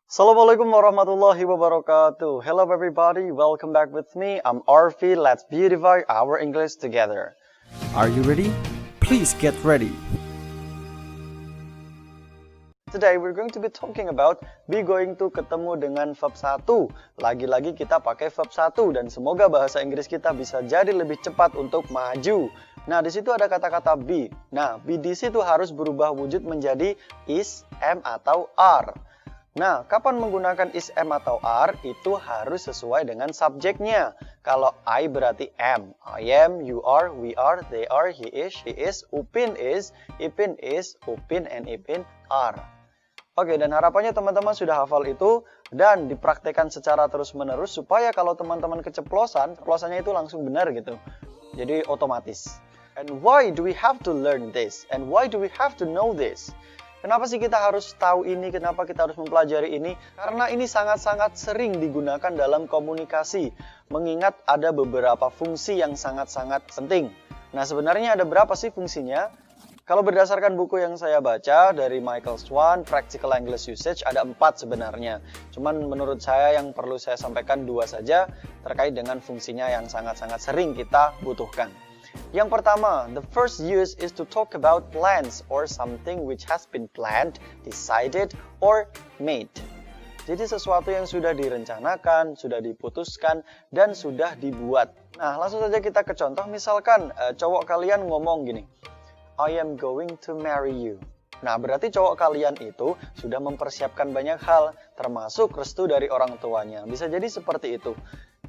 Assalamualaikum warahmatullahi wabarakatuh. Hello everybody, welcome back with me. I'm Arfi. Let's beautify our English together. Are you ready? Please get ready. Today we're going to be talking about be going to ketemu dengan verb 1. Lagi-lagi kita pakai verb 1 dan semoga bahasa Inggris kita bisa jadi lebih cepat untuk maju. Nah, di situ ada kata-kata be. Nah, be di situ harus berubah wujud menjadi is, am atau are. Nah, kapan menggunakan is, am, atau are, itu harus sesuai dengan subjeknya. Kalau I berarti am. I am, you are, we are, they are, he is, she is, Upin is, Ipin is, Upin and Ipin are. Oke, dan harapannya teman-teman sudah hafal itu dan dipraktekkan secara terus-menerus supaya kalau teman-teman keceplosan, ceplosannya itu langsung benar gitu. Jadi otomatis. And why do we have to learn this? And why do we have to know this? Kenapa sih kita harus tahu ini? Kenapa kita harus mempelajari ini? Karena ini sangat-sangat sering digunakan dalam komunikasi. Mengingat ada beberapa fungsi yang sangat-sangat penting. Nah, sebenarnya ada berapa sih fungsinya? Kalau berdasarkan buku yang saya baca dari Michael Swan, Practical English Usage, ada 4 sebenarnya. Cuman menurut saya yang perlu saya sampaikan 2 saja terkait dengan fungsinya yang sangat-sangat sering kita butuhkan. Yang pertama, the first use is to talk about plans or something which has been planned, decided, or made. Jadi sesuatu yang sudah direncanakan, sudah diputuskan, dan sudah dibuat. Nah, langsung saja kita ke contoh. Misalkan cowok kalian ngomong gini, I am going to marry you. Nah, berarti cowok kalian itu sudah mempersiapkan banyak hal, termasuk restu dari orang tuanya. Bisa jadi seperti itu,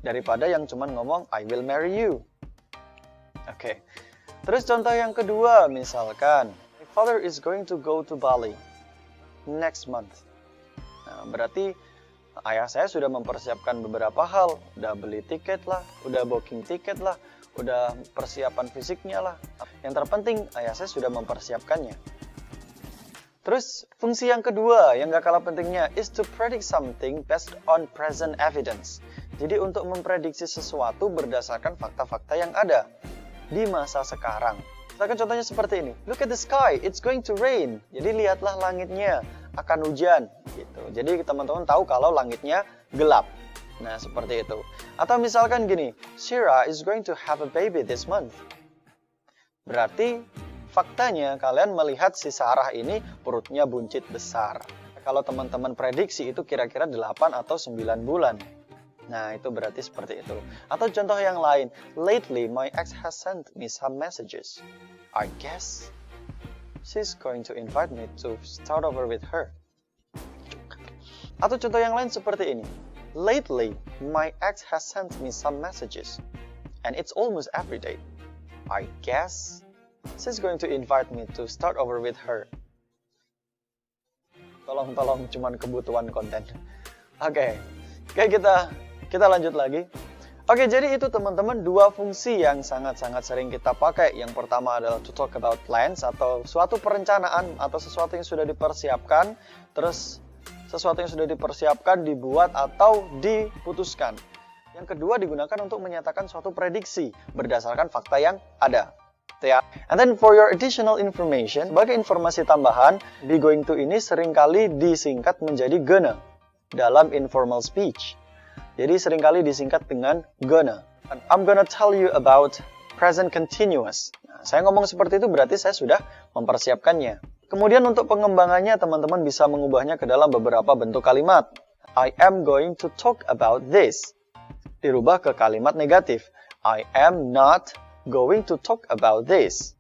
daripada yang cuman ngomong, I will marry you. Oke, terus contoh yang kedua, misalkan, my father is going to go to Bali next month. Nah, berarti ayah saya sudah mempersiapkan beberapa hal, udah beli tiket lah, udah booking tiket lah, udah persiapan fisiknya lah. Yang terpenting, ayah saya sudah mempersiapkannya. Terus, fungsi yang kedua, yang gak kalah pentingnya, is to predict something based on present evidence. Jadi untuk memprediksi sesuatu berdasarkan fakta-fakta yang ada di masa sekarang. Misalkan contohnya seperti ini. Look at the sky, it's going to rain. Jadi lihatlah langitnya, akan hujan. Gitu. Jadi teman-teman tahu kalau langitnya gelap. Nah, seperti itu. Atau misalkan gini, Shira is going to have a baby this month. Berarti faktanya kalian melihat si Sarah ini perutnya buncit besar. Kalau teman-teman prediksi itu kira-kira 8 atau 9 bulan. Nah, itu berarti seperti itu. Atau contoh yang lain. Lately, my ex has sent me some messages. I guess she's going to invite me to start over with her. Atau contoh yang lain seperti ini. Lately, my ex has sent me some messages. And it's almost every day. I guess she's going to invite me to start over with her. Tolong cuman kebutuhan konten. Oke, kita lanjut lagi. Oke, jadi itu teman-teman 2 fungsi yang sangat-sangat sering kita pakai. Yang pertama adalah to talk about plans atau suatu perencanaan atau sesuatu yang sudah dipersiapkan. Terus sesuatu yang sudah dipersiapkan, dibuat atau diputuskan. Yang kedua digunakan untuk menyatakan suatu prediksi berdasarkan fakta yang ada. Ya. And then for your additional information, sebagai informasi tambahan, be going to ini seringkali disingkat menjadi gonna dalam informal speech. Jadi seringkali disingkat dengan gonna. And I'm gonna tell you about present continuous. Nah, saya ngomong seperti itu berarti saya sudah mempersiapkannya. Kemudian untuk pengembangannya teman-teman bisa mengubahnya ke dalam beberapa bentuk kalimat. I am going to talk about this. Dirubah ke kalimat negatif. I am not going to talk about this.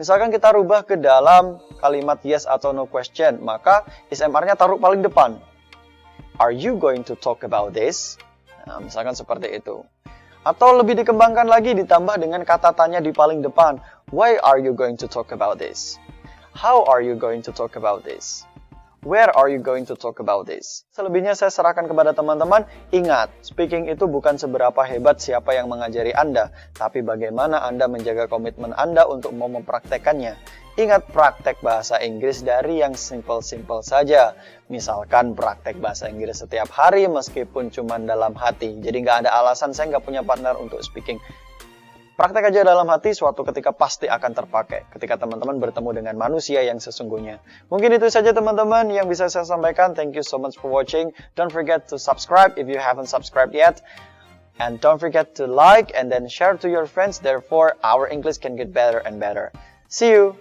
Misalkan kita rubah ke dalam kalimat yes atau no question, maka SMR-nya taruh paling depan. Are you going to talk about this? Nah, misalkan seperti itu. Atau lebih dikembangkan lagi ditambah dengan kata tanya di paling depan. Why are you going to talk about this? How are you going to talk about this? Where are you going to talk about this? Selebihnya saya serahkan kepada teman-teman. Ingat, speaking itu bukan seberapa hebat siapa yang mengajari Anda, tapi bagaimana Anda menjaga komitmen Anda untuk mau mempraktekannya. Ingat praktek bahasa Inggris dari yang simple-simple saja. Misalkan praktek bahasa Inggris setiap hari meskipun cuma dalam hati. Jadi nggak ada alasan saya nggak punya partner untuk speaking. Praktek aja dalam hati, suatu ketika pasti akan terpakai ketika teman-teman bertemu dengan manusia yang sesungguhnya. Mungkin itu saja teman-teman yang bisa saya sampaikan. Thank you so much for watching. Don't forget to subscribe if you haven't subscribed yet. And don't forget to like and then share to your friends. Therefore, our English can get better and better. See you!